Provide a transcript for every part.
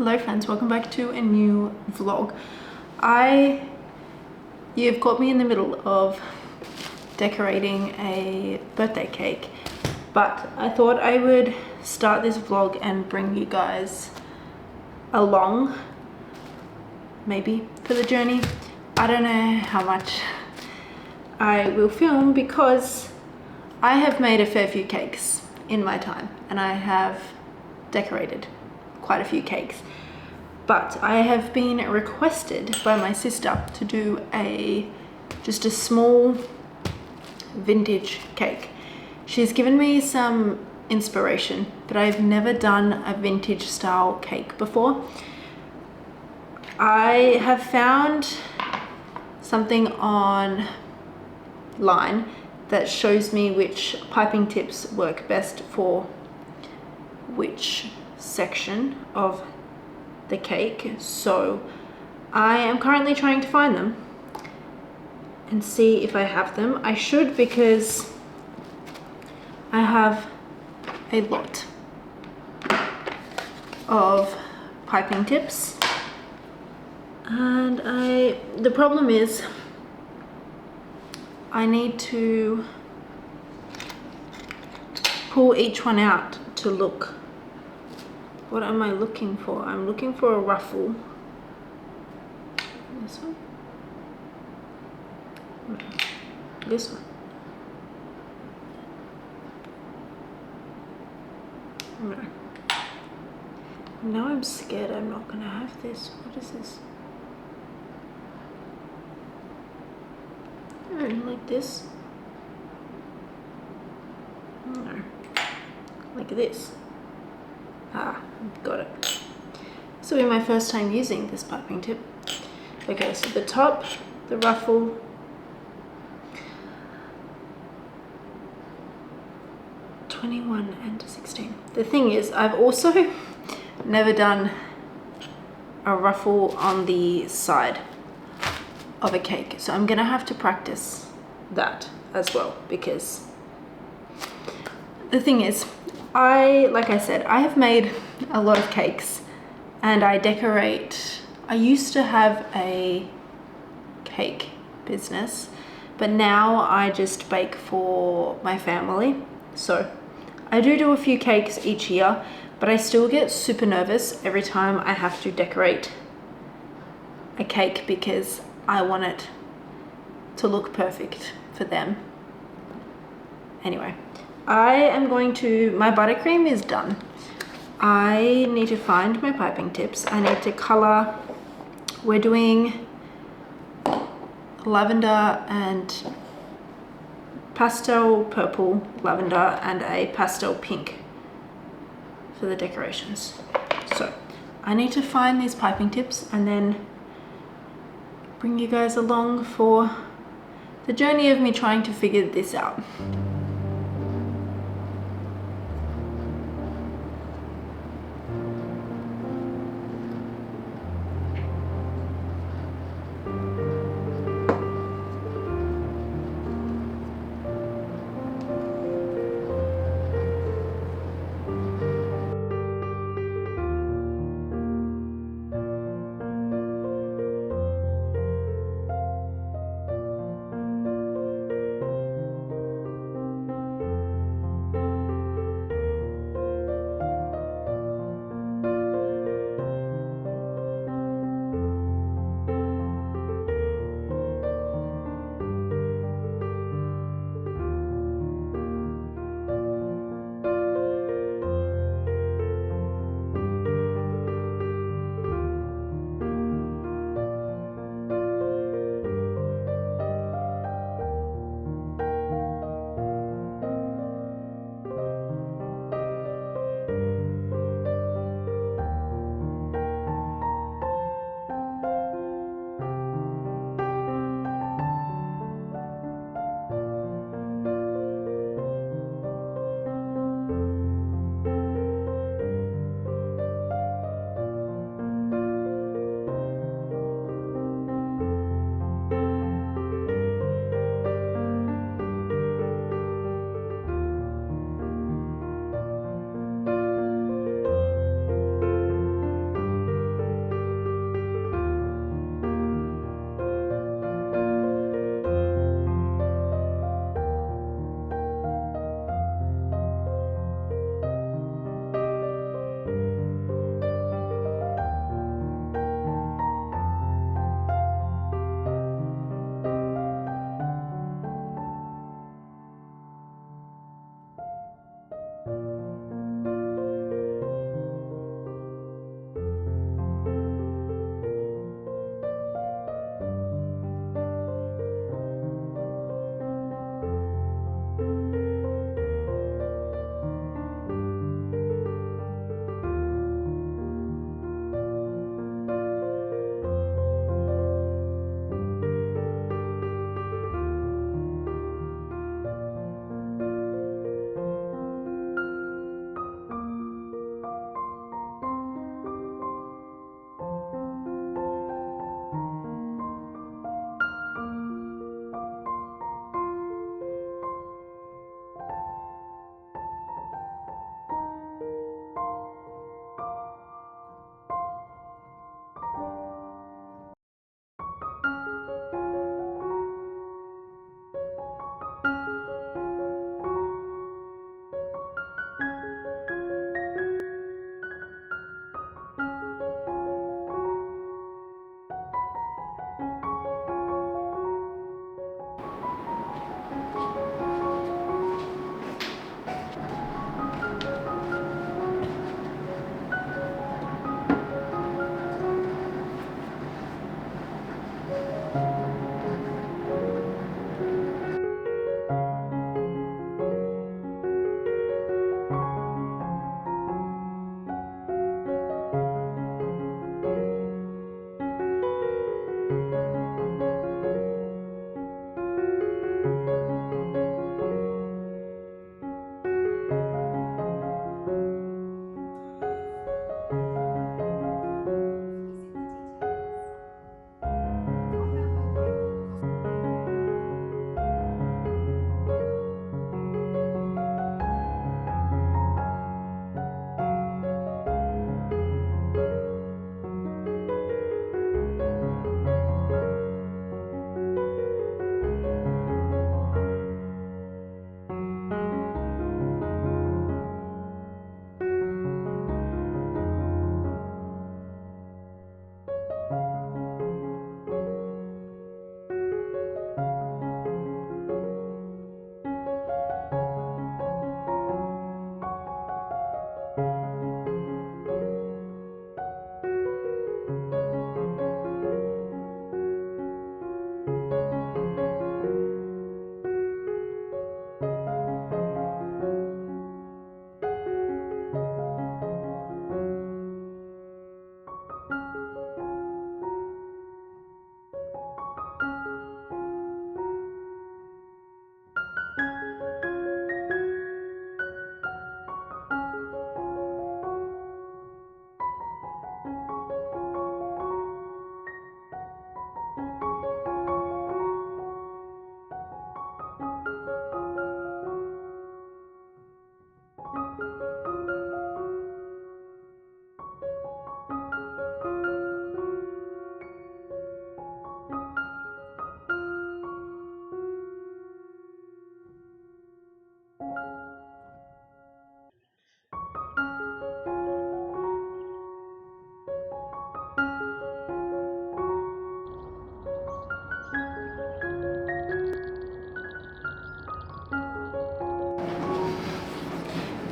Hello friends, welcome back to a new vlog. You've caught me in the middle of decorating a birthday cake, but I thought I would start this vlog and bring you guys along, maybe for the journey. I don't know how much I will film because I have made a fair few cakes in my time and I have decorated quite a few cakes, but I have been requested by my sister to do just a small vintage cake. She's given me some inspiration, but I've never done a vintage style cake before. I have found something online that shows me which piping tips work best for which section of the cake, so I am currently trying to find them and see if I have them. I should, because I have a lot of piping tips, and the problem is I need to pull each one out to look. What am I looking for? I'm looking for a ruffle. This one? No. This one. No. Now I'm scared I'm not gonna have this. What is this? Oh, like this? No. Like this. Ah, got it. This will be my first time using this piping tip. Okay, so the top, the ruffle, (21 and 16). The thing is, I've also never done a ruffle on the side of a cake, so I'm gonna have to practice that as well, because the thing is, like I said, I have made a lot of cakes and I decorate. I used to have a cake business, but now I just bake for my family. So I do a few cakes each year, but I still get super nervous every time I have to decorate a cake because I want it to look perfect for them. Anyway, my buttercream is done. I need to find my piping tips. I need to color. We're doing lavender and pastel purple, lavender, and a pastel pink for the decorations. So I need to find these piping tips and then bring you guys along for the journey of me trying to figure this out.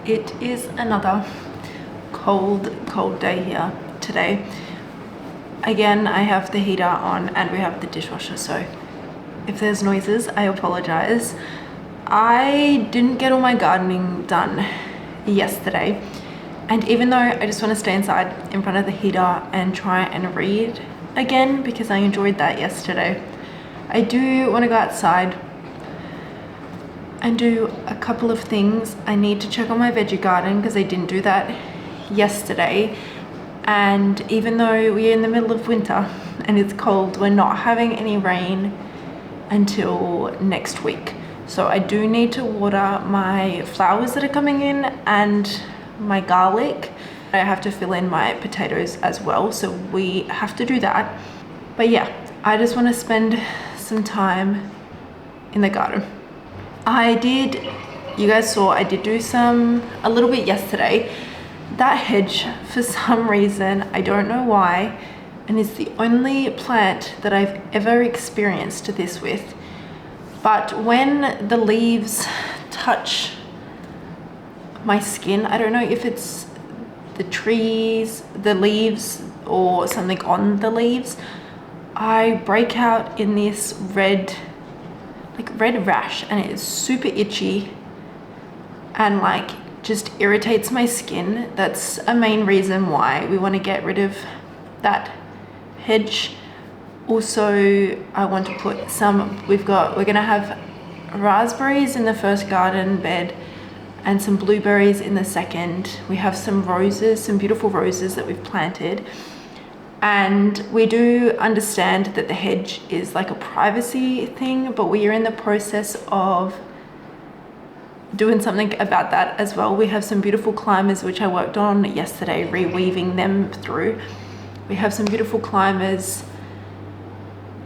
It is another cold day here today. Again, I have the heater on and we have the dishwasher, so if there's noises, I apologize. I didn't get all my gardening done yesterday, and even though I just want to stay inside in front of the heater and try and read again because I enjoyed that yesterday, I do want to go outside and do a couple of things. I need to check on my veggie garden because I didn't do that yesterday, and even though we're in the middle of winter and it's cold, we're not having any rain until next week. So I do need to water my flowers that are coming in and my garlic. I have to fill in my potatoes as well, so we have to do that. But yeah, I just want to spend some time in the garden. You guys saw I did do a little bit yesterday. That hedge, for some reason, I don't know why, and it's the only plant that I've ever experienced this with, but when the leaves touch my skin, I don't know if it's the trees, the leaves, or something on the leaves, I break out in this red rash, and it's super itchy and like just irritates my skin. That's a main reason why we want to get rid of that hedge. Also, I want to put we're gonna have raspberries in the first garden bed and some blueberries in the second. We have some roses, some beautiful roses that we've planted. And we do understand that the hedge is like a privacy thing, but we are in the process of doing something about that as well. We have some beautiful climbers, which I worked on yesterday, reweaving them through. We have some beautiful climbers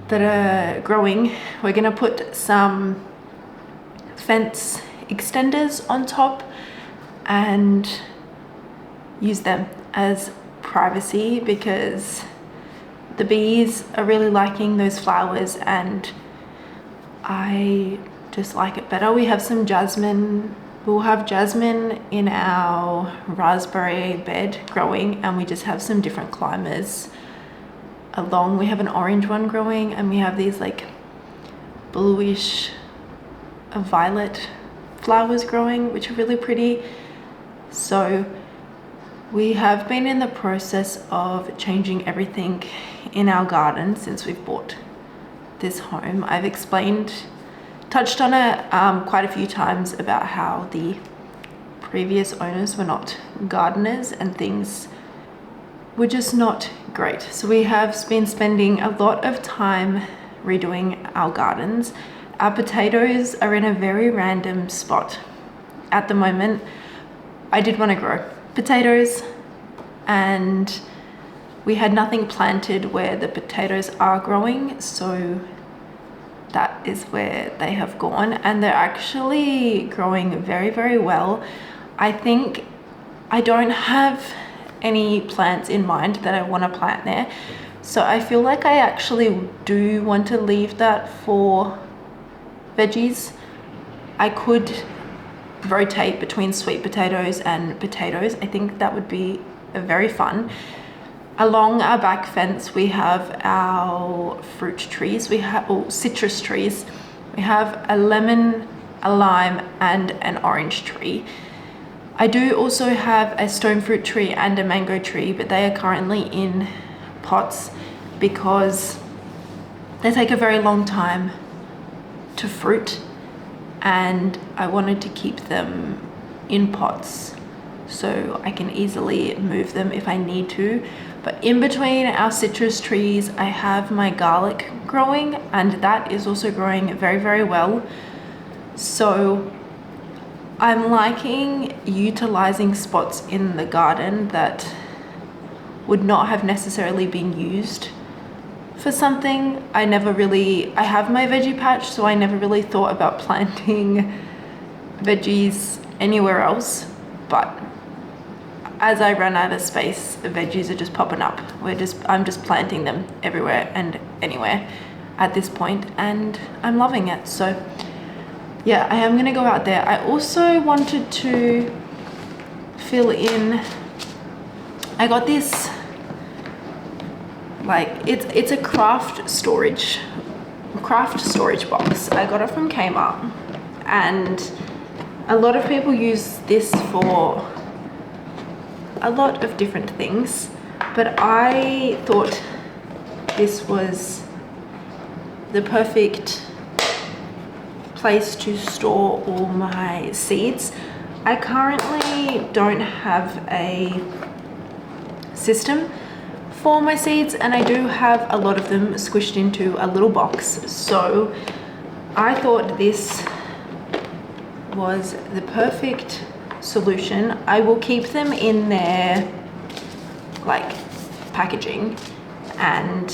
that are growing. We're gonna put some fence extenders on top and use them as privacy because the bees are really liking those flowers and I just like it better. We have some jasmine. We'll have jasmine in our raspberry bed growing, and we just have some different climbers along. We have an orange one growing, and we have these like bluish violet flowers growing, which are really pretty. So we have been in the process of changing everything in our garden since we've bought this home. I've touched on it quite a few times about how the previous owners were not gardeners and things were just not great. So we have been spending a lot of time redoing our gardens. Our potatoes are in a very random spot at the moment. I did want to grow potatoes and we had nothing planted where the potatoes are growing, so that is where they have gone, and they're actually growing very, very well. I think I don't have any plants in mind that I want to plant there, so I feel like I actually do want to leave that for veggies. I could rotate between sweet potatoes and potatoes. I think that would be very fun. Along our back fence we have our fruit trees, citrus trees. We have a lemon, a lime and an orange tree. I do also have a stone fruit tree and a mango tree, but they are currently in pots because they take a very long time to fruit, and I wanted to keep them in pots so I can easily move them if I need to. But in between our citrus trees, I have my garlic growing, and that is also growing very, very well. So I'm liking utilizing spots in the garden that would not have necessarily been used for something. I have my veggie patch, so I never really thought about planting veggies anywhere else, but as I run out of space, the veggies are just popping up. I'm just planting them everywhere and anywhere at this point, and I'm loving it. So yeah, I am gonna go out there. I also wanted to fill in. I got this, like, it's a craft storage box. I got it from Kmart, and a lot of people use this for a lot of different things, but I thought this was the perfect place to store all my seeds. I currently don't have a system for my seeds, and I do have a lot of them squished into a little box, so I thought this was the perfect solution. I will keep them in their like packaging and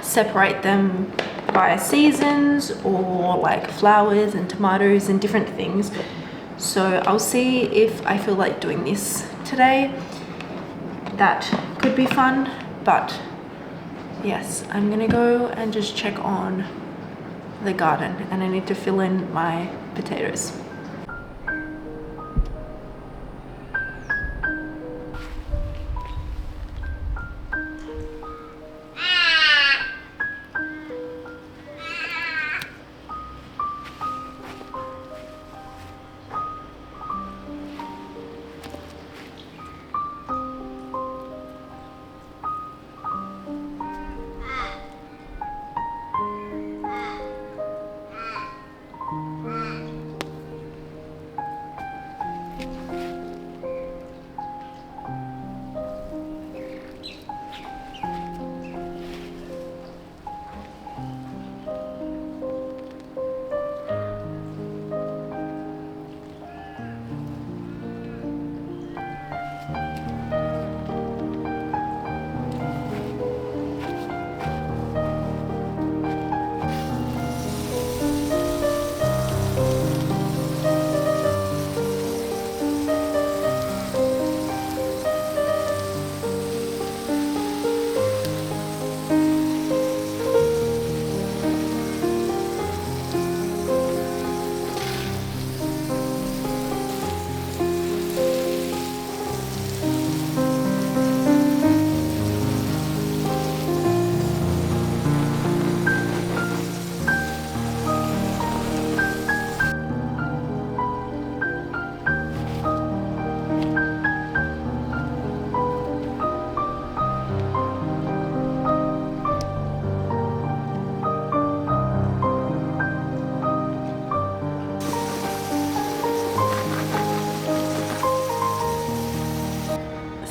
separate them by seasons, or like flowers and tomatoes and different things. So I'll see if I feel like doing this today. That could be fun, but yes, I'm gonna go and just check on the garden, and I need to fill in my potatoes.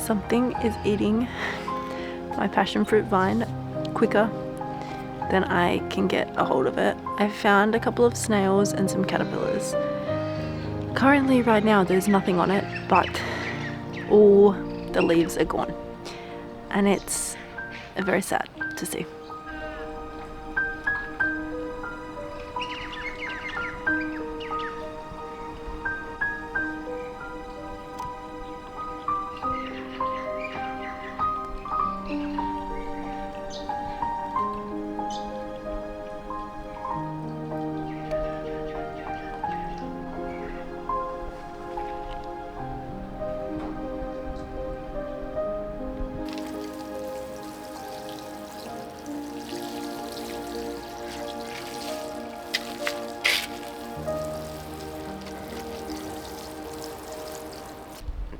Something is eating my passion fruit vine quicker than I can get a hold of it. I found a couple of snails and some caterpillars. Currently, right now, there's nothing on it, but all the leaves are gone, and it's very sad to see.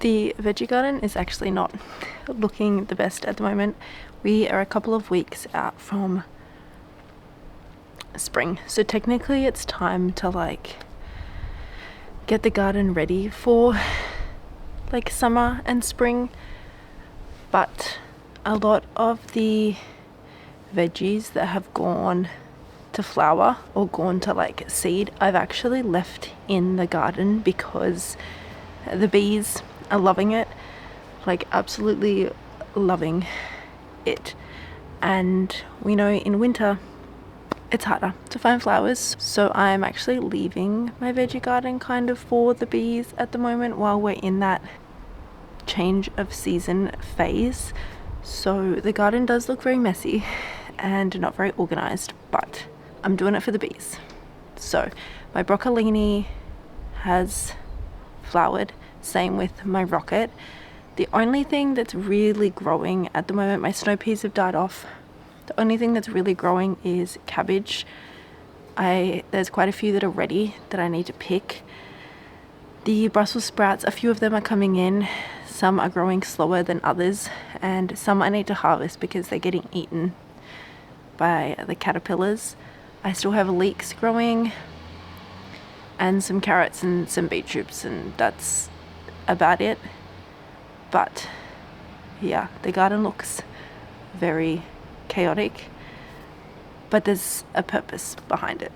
The veggie garden is actually not looking the best at the moment. We are a couple of weeks out from spring, so technically it's time to like get the garden ready for like summer and spring, but a lot of the veggies that have gone to flower or gone to like seed, I've actually left in the garden because the bees are loving it, like absolutely loving it. And we know in winter it's harder to find flowers, so I'm actually leaving my veggie garden kind of for the bees at the moment while we're in that change of season phase. So the garden does look very messy and not very organized, but I'm doing it for the bees. So my broccolini has flowered Same with my rocket. The only thing that's really growing at the moment, my snow peas have died off. The only thing that's really growing is cabbage. There's quite a few that are ready that I need to pick. The Brussels sprouts, a few of them are coming in. Some are growing slower than others, and some I need to harvest because they're getting eaten by the caterpillars. I still have leeks growing and some carrots and some beetroots, and that's about it. But yeah, the garden looks very chaotic, but there's a purpose behind it.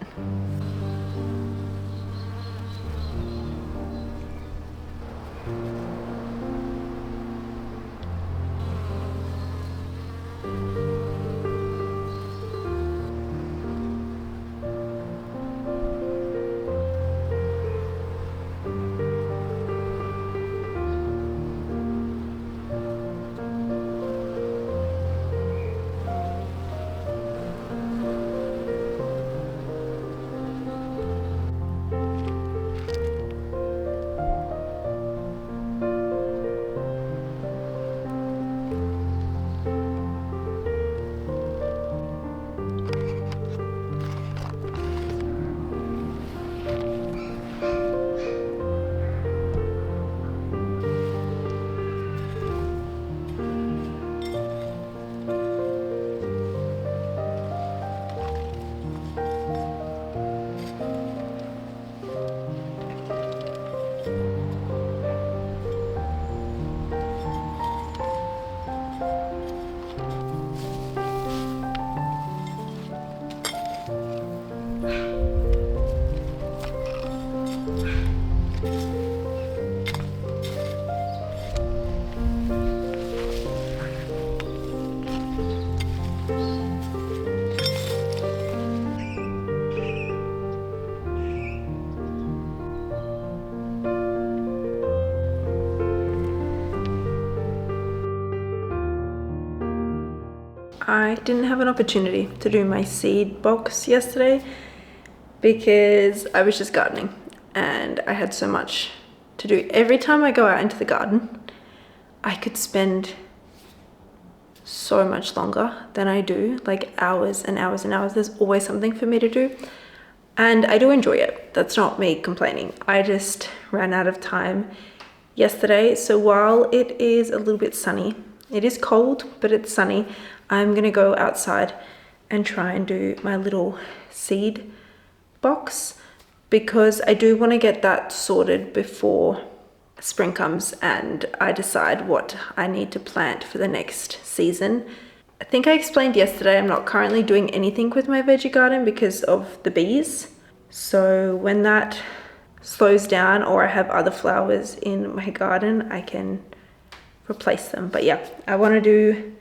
I didn't have an opportunity to do my seed box yesterday because I was just gardening and I had so much to do. Every time I go out into the garden, I could spend so much longer than I do, like hours and hours and hours. There's always something for me to do, and I do enjoy it. That's not me complaining. I just ran out of time yesterday. So while it is a little bit sunny, it is cold, but it's sunny, I'm gonna go outside and try and do my little seed box because I do want to get that sorted before spring comes and I decide what I need to plant for the next season. I think I explained yesterday I'm not currently doing anything with my veggie garden because of the bees. So when that slows down or I have other flowers in my garden, I can replace them. But yeah, I want to do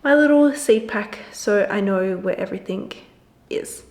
my little seed pack so I know where everything is.